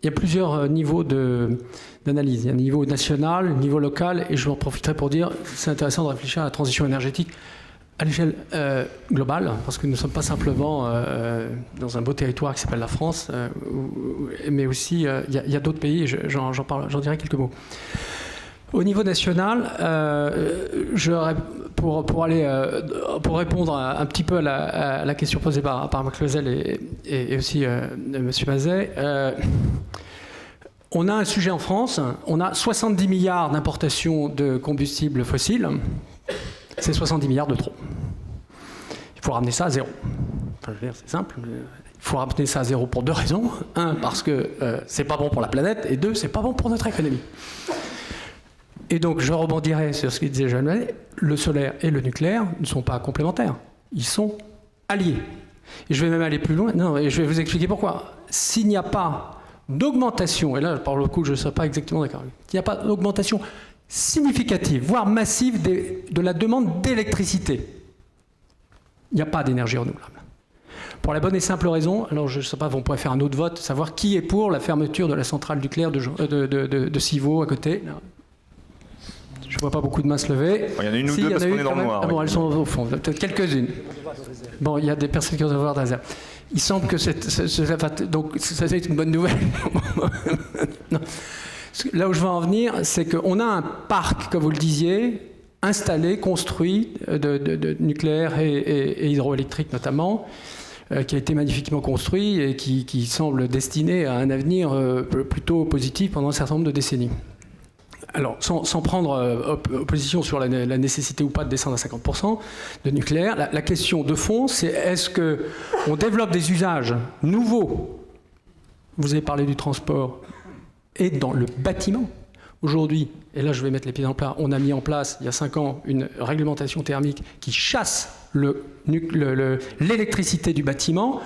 il y a plusieurs niveaux d'analyse. Il y a un niveau national, un niveau local, et je m'en profiterai pour dire c'est intéressant de réfléchir à la transition énergétique à l'échelle globale, parce que nous ne sommes pas simplement dans un beau territoire qui s'appelle la France, mais aussi il y a d'autres pays, et j'en dirai quelques mots. Au niveau national, pour répondre un petit peu à la question posée par Marc Loisel et aussi M. Mazet, on a un sujet en France, on a 70 milliards d'importations de combustibles fossiles, c'est 70 milliards de trop. Il faut ramener ça à zéro. Enfin, je veux dire, c'est simple. Il faut ramener ça à zéro pour deux raisons. Un, parce que c'est pas bon pour la planète, et deux, c'est pas bon pour notre économie. Et donc, je rebondirai sur ce qu'il disait Jean-Noël, le solaire et le nucléaire ne sont pas complémentaires. Ils sont alliés. Et je vais même aller plus loin. Non, et je vais vous expliquer pourquoi. S'il n'y a pas d'augmentation, et là, par le coup, je ne serai pas exactement d'accord, s'il n'y a pas d'augmentation significative, voire massive de la demande d'électricité, il n'y a pas d'énergie renouvelable. Pour la bonne et simple raison, alors je ne sais pas, on pourrait faire un autre vote, savoir qui est pour la fermeture de la centrale nucléaire de Civaux à côté. Je ne vois pas beaucoup de mains se lever. Il y en a une ou deux parce qu'on est dans le noir. Ah bon, elles sont au fond, peut-être quelques-unes. Bon, il y a des personnes qui ont devoir d'hasard. Il semble que donc ça c'est une bonne nouvelle. Non. Là où je veux en venir, c'est qu'on a un parc, comme vous le disiez, installé, construit, de nucléaire et hydroélectrique notamment, qui a été magnifiquement construit et qui semble destiné à un avenir plutôt positif pendant un certain nombre de décennies. Alors, sans prendre position sur la nécessité ou pas de descendre à 50% de nucléaire, la question de fond, c'est est-ce qu'on développe des usages nouveaux? Vous avez parlé du transport et dans le bâtiment. Aujourd'hui, et là je vais mettre les pieds dans le plat, on a mis en place il y a 5 ans une réglementation thermique qui chasse l'électricité du bâtiment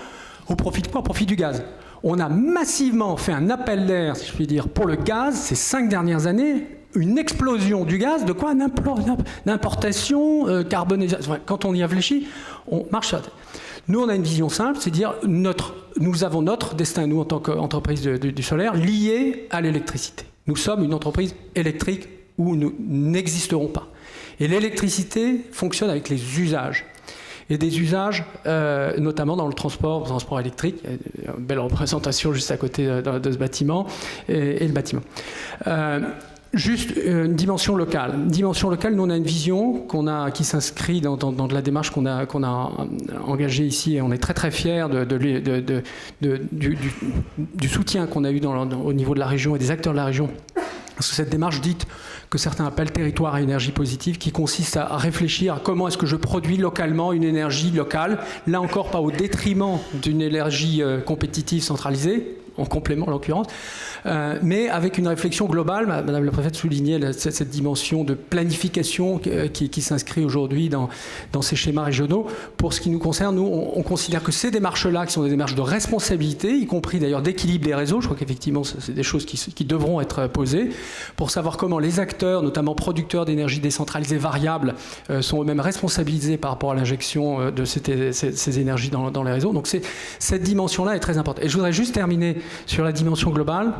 au profit de quoi? Au profit du gaz. On a massivement fait un appel d'air, si je puis dire, pour le gaz ces 5 dernières années, une explosion du gaz, de quoi? D'importation, carbonisation. Quand on y réfléchit, on marche sur la tête. Nous, on a une vision simple, c'est dire nous avons notre destin, nous, en tant qu'entreprise du solaire, lié à l'électricité. Nous sommes une entreprise électrique où nous n'existerons pas. Et l'électricité fonctionne avec les usages. Et des usages, notamment dans le transport électrique. Il y a une belle représentation juste à côté de ce bâtiment et le bâtiment. Juste une dimension locale. Dimension locale, nous on a une vision qui s'inscrit dans de la démarche qu'on a engagée ici, et on est très très fiers du soutien qu'on a eu au niveau de la région et des acteurs de la région. Parce que cette démarche dite que certains appellent territoire à énergie positive, qui consiste à réfléchir à comment est-ce que je produis localement une énergie locale, là encore pas au détriment d'une énergie compétitive centralisée, en complément en l'occurrence, mais avec une réflexion globale. Madame la préfète soulignait cette dimension de planification qui s'inscrit aujourd'hui dans ces schémas régionaux. Pour ce qui nous concerne, nous, on considère que ces démarches-là, qui sont des démarches de responsabilité, y compris d'ailleurs d'équilibre des réseaux, je crois qu'effectivement, c'est des choses qui devront être posées, pour savoir comment les acteurs, notamment producteurs d'énergie décentralisée variable, sont eux-mêmes responsabilisés par rapport à l'injection de ces énergies dans les réseaux. Donc cette dimension-là est très importante. Et je voudrais juste terminer sur la dimension globale.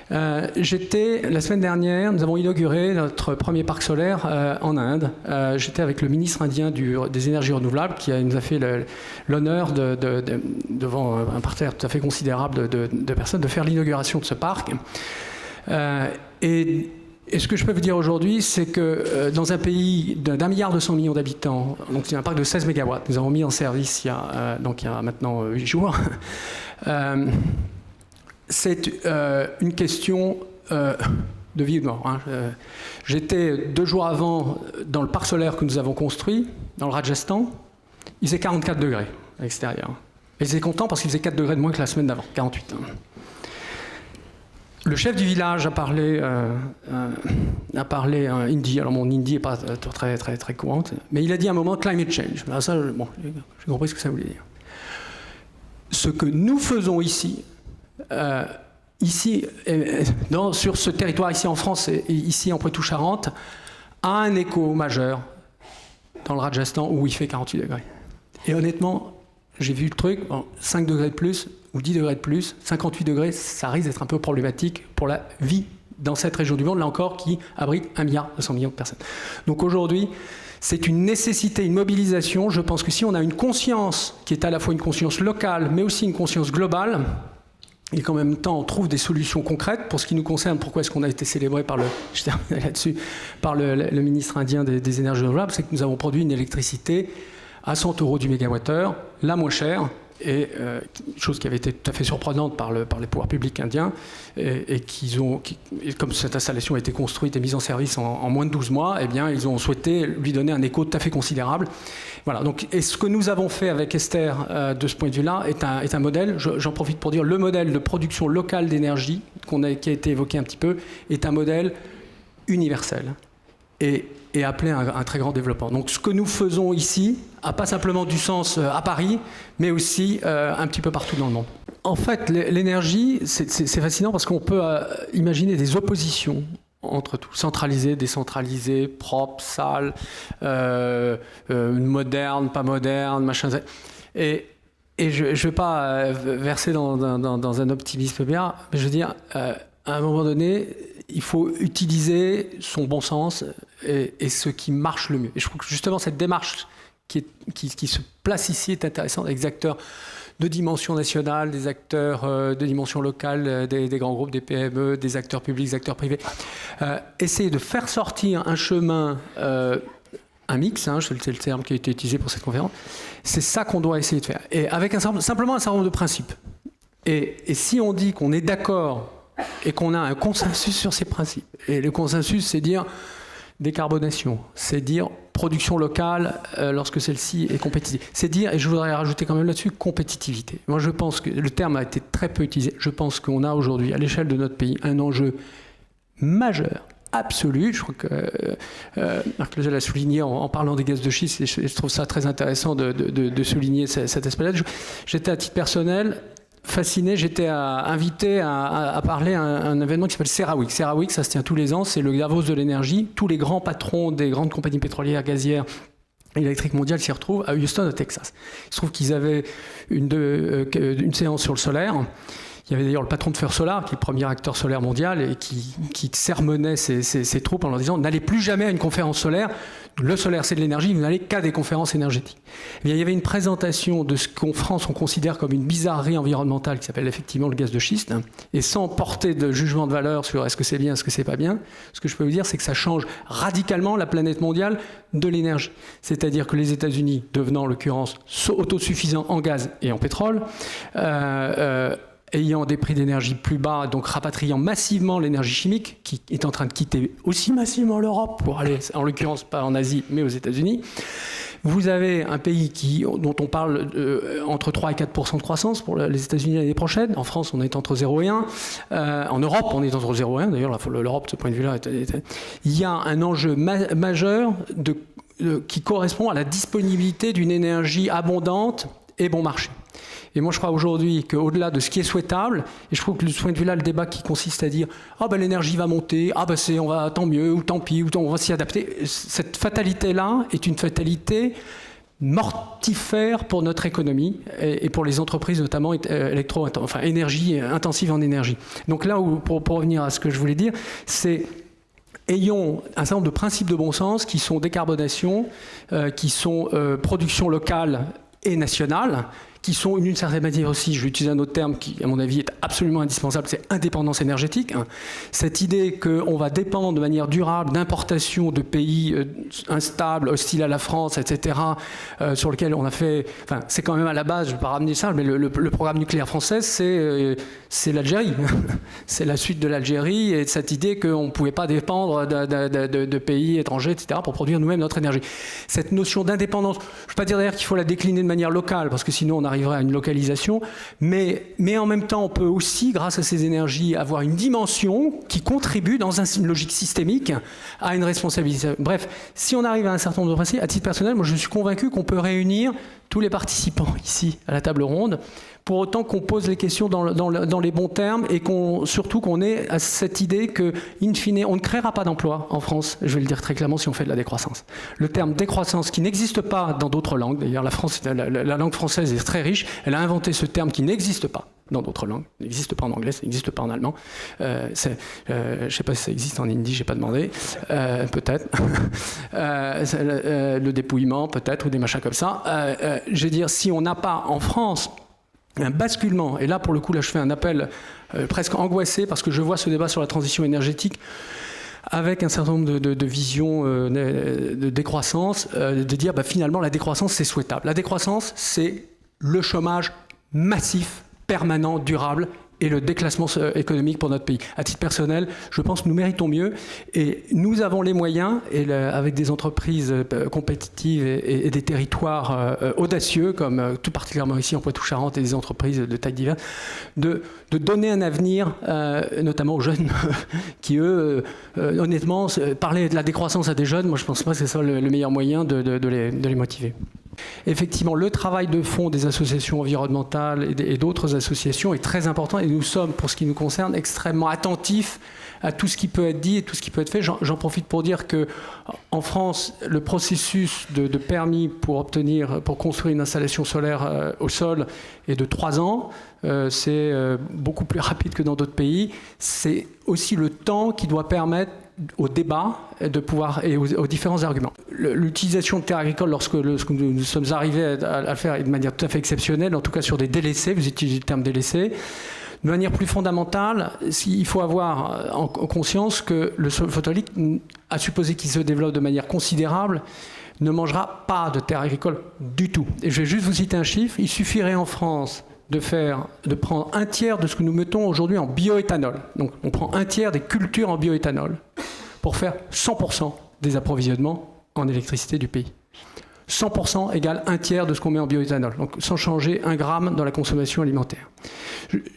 La semaine dernière, nous avons inauguré notre premier parc solaire en Inde. J'étais avec le ministre indien des énergies renouvelables qui nous a fait l'honneur devant un parterre tout à fait considérable de personnes, de faire l'inauguration de ce parc. Et ce que je peux vous dire aujourd'hui, c'est que dans un pays d'1,2 milliard d'habitants, donc c'est un parc de 16 mégawatts, nous avons mis en service il y a maintenant 8 jours, c'est une question de vie ou de mort. Hein. J'étais 2 jours avant dans le parc solaire que nous avons construit, dans le Rajasthan. Il faisait 44 degrés à l'extérieur. Et j'étais content parce qu'il faisait 4 degrés de moins que la semaine d'avant, 48. Le chef du village a parlé hindi. Alors mon hindi n'est pas très, très, très courante, mais il a dit à un moment « climate change ». Alors ça, bon, j'ai compris ce que ça voulait dire. Ce que nous faisons ici, sur ce territoire ici en France et ici en Poitou-Charentes, a un écho majeur dans le Rajasthan où il fait 48 degrés. Et honnêtement, j'ai vu le truc, 5 degrés de plus, ou 10 degrés de plus, 58 degrés, ça risque d'être un peu problématique pour la vie dans cette région du monde, là encore, qui abrite 1,2 milliard de personnes. Donc aujourd'hui, c'est une nécessité, une mobilisation. Je pense que si on a une conscience qui est à la fois une conscience locale, mais aussi une conscience globale, et qu'en même temps on trouve des solutions concrètes. Pour ce qui nous concerne, pourquoi est-ce qu'on a été célébré par je termine là-dessus, par le ministre indien des énergies renouvelables, c'est que nous avons produit une électricité à 100 € du mégawattheure, la moins chère, et chose qui avait été tout à fait surprenante par les pouvoirs publics indiens, et comme cette installation a été construite et mise en service en moins de 12 mois, eh bien, ils ont souhaité lui donner un écho tout à fait considérable. Voilà, donc, et ce que nous avons fait avec Esther de ce point de vue-là est un modèle, j'en profite pour dire, le modèle de production locale d'énergie qui a été évoqué un petit peu, est un modèle universel et appelé à un très grand développement. Donc ce que nous faisons ici n'a pas simplement du sens à Paris, mais aussi un petit peu partout dans le monde. En fait, l'énergie, c'est fascinant parce qu'on peut imaginer des oppositions entre tout, centralisé, décentralisé, propre, sale, moderne, pas moderne, machin. Et je ne vais pas verser dans un optimisme bien, mais je veux dire, à un moment donné, il faut utiliser son bon sens et ce qui marche le mieux. Et je trouve que justement cette démarche qui se place ici est intéressante, avec des acteurs de dimension nationale, des acteurs de dimension locale, des grands groupes, des PME, des acteurs publics, des acteurs privés. Essayer de faire sortir un chemin, un mix, c'est le terme qui a été utilisé pour cette conférence, c'est ça qu'on doit essayer de faire. Et avec simplement un certain nombre de principes. Et si on dit qu'on est d'accord et qu'on a un consensus sur ces principes, et le consensus, c'est dire décarbonation, c'est dire production locale lorsque celle-ci est compétitive. C'est dire, et je voudrais rajouter quand même là-dessus, compétitivité. Moi, je pense que le terme a été très peu utilisé. Je pense qu'on a aujourd'hui, à l'échelle de notre pays, un enjeu majeur, absolu. Je crois que Marc Lejal a souligné en parlant des gaz de schiste, et je trouve ça très intéressant de souligner cet aspect-là. J'étais à titre personnel fasciné, j'étais invité à parler à un événement qui s'appelle CERAWeek. CERAWeek, ça se tient tous les ans, c'est le Davos de l'énergie. Tous les grands patrons des grandes compagnies pétrolières, gazières, électriques mondiales s'y retrouvent à Houston, au Texas. Il se trouve qu'ils avaient une séance sur le solaire. Il y avait d'ailleurs le patron de First Solar, qui est le premier acteur solaire mondial, et qui sermonnait ses troupes en leur disant « N'allez plus jamais à une conférence solaire. Le solaire, c'est de l'énergie, vous n'allez qu'à des conférences énergétiques. » Eh bien, il y avait une présentation de ce qu'en France, on considère comme une bizarrerie environnementale, qui s'appelle effectivement le gaz de schiste, et sans porter de jugement de valeur sur est-ce que c'est bien, est-ce que c'est pas bien, ce que je peux vous dire, c'est que ça change radicalement la planète mondiale de l'énergie. C'est-à-dire que les États-Unis, devenant en l'occurrence autosuffisants en gaz et en pétrole, ayant des prix d'énergie plus bas, donc rapatriant massivement l'énergie chimique, qui est en train de quitter aussi massivement l'Europe pour aller, en l'occurrence pas en Asie, mais aux États-Unis. Vous avez un pays dont on parle entre 3 et 4% de croissance pour les États-Unis l'année prochaine. En France, on est entre 0 et 1. En Europe, on est entre 0 et 1. D'ailleurs, l'Europe, de ce point de vue-là, il y a un enjeu majeur qui correspond à la disponibilité d'une énergie abondante et bon marché. Et moi, je crois aujourd'hui qu'au-delà de ce qui est souhaitable, et je trouve que de ce point de vue-là, le débat qui consiste à dire « Ah ben l'énergie va monter, ah ben on va tant mieux, ou tant pis, ou on va s'y adapter », cette fatalité-là est une fatalité mortifère pour notre économie et pour les entreprises, notamment énergie intensive en énergie. Donc là, pour revenir à ce que je voulais dire, c'est ayons un certain nombre de principes de bon sens qui sont décarbonation, qui sont production locale et nationale, qui sont d'une certaine manière aussi, je vais utiliser un autre terme qui, à mon avis, est absolument indispensable, c'est indépendance énergétique. Cette idée qu'on va dépendre de manière durable d'importations de pays instables, hostiles à la France, etc., sur lesquels on a fait... Enfin, c'est quand même à la base, je ne vais pas ramener ça, mais le programme nucléaire français, c'est l'Algérie. C'est la suite de l'Algérie et de cette idée qu'on ne pouvait pas dépendre de pays étrangers, etc., pour produire nous-mêmes notre énergie. Cette notion d'indépendance, je ne veux pas dire d'ailleurs qu'il faut la décliner de manière locale, parce que sinon on arriverait à une localisation, mais en même temps, on peut aussi, grâce à ces énergies, avoir une dimension qui contribue dans une logique systémique à une responsabilité. Bref, si on arrive à un certain nombre de principes, à titre personnel, moi je suis convaincu qu'on peut réunir tous les participants ici à la table ronde, pour autant qu'on pose les questions dans les bons termes et surtout qu'on ait à cette idée que, in fine, on ne créera pas d'emplois en France, je vais le dire très clairement, si on fait de la décroissance. Le terme décroissance, qui n'existe pas dans d'autres langues, d'ailleurs la langue française est très riche, elle a inventé ce terme qui n'existe pas dans d'autres langues. Ça n'existe pas en anglais, ça n'existe pas en allemand. Je ne sais pas si ça existe en hindi, je n'ai pas demandé. Peut-être. Le dépouillement, peut-être, ou des machins comme ça. Je veux dire, si on n'a pas en France un basculement, et là, pour le coup, là, je fais un appel presque angoissé, parce que je vois ce débat sur la transition énergétique avec un certain nombre de visions de décroissance, de dire finalement la décroissance c'est souhaitable. La décroissance c'est le chômage massif, permanent, durable et le déclassement économique pour notre pays. À titre personnel, je pense que nous méritons mieux et nous avons les moyens, avec des entreprises compétitives et des territoires audacieux, comme tout particulièrement ici en Poitou-Charentes et des entreprises de taille diverse, de donner un avenir, notamment aux jeunes, qui eux, honnêtement, parler de la décroissance à des jeunes, moi je ne pense pas que c'est ça le meilleur moyen de les motiver. Effectivement, le travail de fond des associations environnementales et d'autres associations est très important et nous sommes, pour ce qui nous concerne, extrêmement attentifs à tout ce qui peut être dit et tout ce qui peut être fait. J'en profite pour dire qu'en France, le processus de permis pour construire une installation solaire au sol est de 3 ans. C'est beaucoup plus rapide que dans d'autres pays. C'est aussi le temps qui doit permettre au débat de pouvoir, et aux différents arguments. L'utilisation de terres agricoles, lorsque nous sommes arrivés à le faire de manière tout à fait exceptionnelle, en tout cas sur des délaissés, vous utilisez le terme délaissé, de manière plus fondamentale, il faut avoir en conscience que le photovoltaïque, à supposer qu'il se développe de manière considérable, ne mangera pas de terres agricoles du tout. Et je vais juste vous citer un chiffre, il suffirait en France de prendre un tiers de ce que nous mettons aujourd'hui en bioéthanol. Donc on prend un tiers des cultures en bioéthanol pour faire 100% des approvisionnements en électricité du pays. 100% égale un tiers de ce qu'on met en bioéthanol, donc sans changer 1 gramme dans la consommation alimentaire.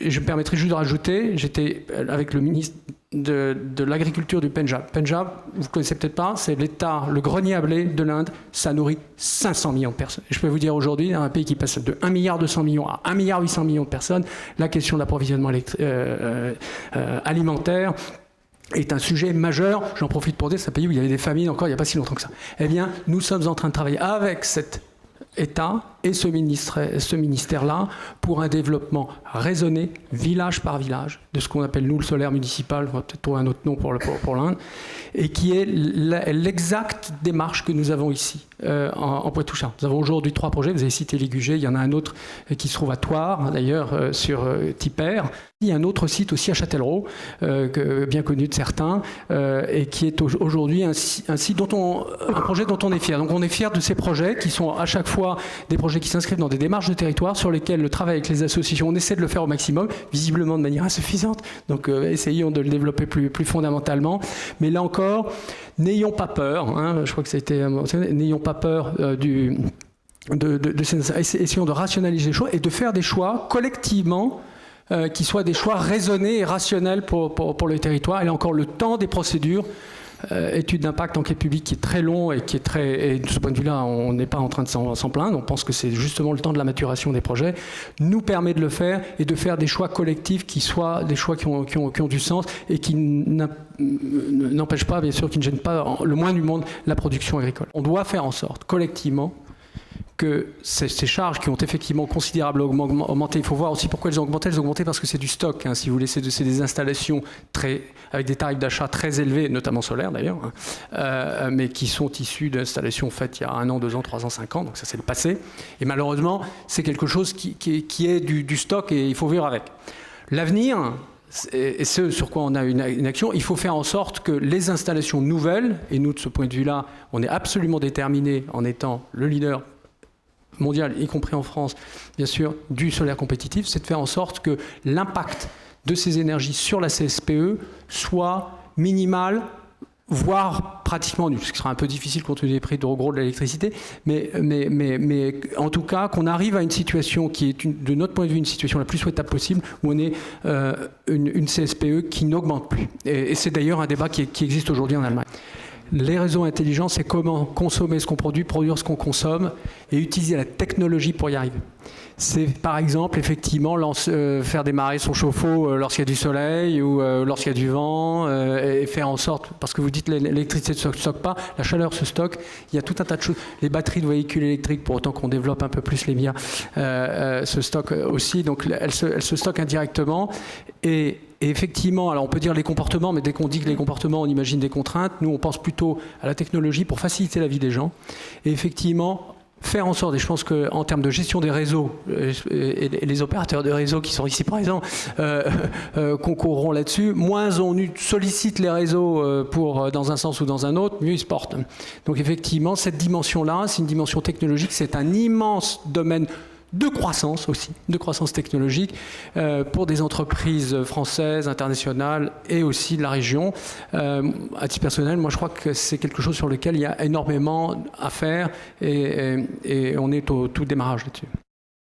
Je me permettrai juste de rajouter, j'étais avec le ministre de l'Agriculture du Pendjab. Pendjab, vous ne connaissez peut-être pas, c'est l'État, le grenier à blé de l'Inde, ça nourrit 500 millions de personnes. Et je peux vous dire aujourd'hui, dans un pays qui passe de 1,2 milliard à 1,8 milliard de personnes, la question de l'approvisionnement alimentaire est un sujet majeur. J'en profite pour dire, c'est un pays où il y avait des famines encore il n'y a pas si longtemps que ça. Eh bien, nous sommes en train de travailler avec cet État et ce ministère-là pour un développement raisonné, village par village, de ce qu'on appelle nous le solaire municipal, on va peut-être trouver un autre nom pour l'Inde, et qui est l'exacte démarche que nous avons ici en Poitou-Charentes. Nous avons aujourd'hui 3 projets, vous avez cité Ligugé, il y en a un autre qui se trouve à Thouars, d'ailleurs sur Tipper. Il y a un autre site aussi à Châtellerault, bien connu de certains, et qui est aujourd'hui un site un projet dont on est fier. Donc on est fier de ces projets qui sont à chaque fois des projets qui s'inscrivent dans des démarches de territoire sur lesquels le travail avec les associations, on essaie de le faire au maximum, visiblement de manière insuffisante. Donc essayons de le développer plus fondamentalement. Mais là encore, n'ayons pas peur, hein, je crois que ça a été mentionné, n'ayons pas peur essayons de rationaliser les choix et de faire des choix collectivement qui soient des choix raisonnés et rationnels pour le territoire. Et là encore, le temps des procédures, étude d'impact, enquête publique qui est très long et qui est et de ce point de vue-là, on n'est pas en train de s'en plaindre. On pense que c'est justement le temps de la maturation des projets, nous permet de le faire et de faire des choix collectifs qui soient des choix qui ont du sens et qui n'empêchent pas, bien sûr, qui ne gênent pas le moins du monde la production agricole. On doit faire en sorte, collectivement, que ces charges qui ont effectivement considérablement augmenté, il faut voir aussi pourquoi elles ont augmenté parce que c'est du stock, hein, si vous voulez, c'est des installations avec des tarifs d'achat très élevés, notamment solaires d'ailleurs, mais qui sont issues d'installations faites il y a 1 an, 2 ans, 3 ans, 5 ans, donc ça c'est le passé, et malheureusement c'est quelque chose qui est du stock et il faut vivre avec. L'avenir, et ce sur quoi on a une action, il faut faire en sorte que les installations nouvelles, et nous de ce point de vue-là, on est absolument déterminés en étant le leader mondial, y compris en France, bien sûr, du solaire compétitif, c'est de faire en sorte que l'impact de ces énergies sur la CSPE soit minimal, voire pratiquement nul, ce qui sera un peu difficile compte tenu des prix de gros de l'électricité, mais en tout cas qu'on arrive à une situation qui est, de notre point de vue, une situation la plus souhaitable possible, où on est une CSPE qui n'augmente plus. Et c'est d'ailleurs un débat qui existe aujourd'hui en Allemagne. Les réseaux intelligents, c'est comment consommer ce qu'on produit, produire ce qu'on consomme et utiliser la technologie pour y arriver. C'est par exemple effectivement faire démarrer son chauffe-eau lorsqu'il y a du soleil ou lorsqu'il y a du vent et faire en sorte, parce que vous dites l'électricité ne se stocke pas, la chaleur se stocke, il y a tout un tas de choses. Les batteries de véhicules électriques, pour autant qu'on développe un peu plus les miens, se stockent aussi, donc elles se stockent indirectement. Et effectivement, alors on peut dire les comportements, mais dès qu'on dit que les comportements, on imagine des contraintes. Nous, on pense plutôt à la technologie pour faciliter la vie des gens. Et effectivement, faire en sorte, et je pense qu'en termes de gestion des réseaux, et les opérateurs de réseaux qui sont ici présents concourront là-dessus, moins on sollicite les réseaux dans un sens ou dans un autre, mieux ils se portent. Donc effectivement, cette dimension-là, c'est une dimension technologique, c'est un immense domaine de croissance aussi, de croissance technologique pour des entreprises françaises, internationales et aussi de la région. À titre personnel, moi je crois que c'est quelque chose sur lequel il y a énormément à faire et on est au tout démarrage là-dessus.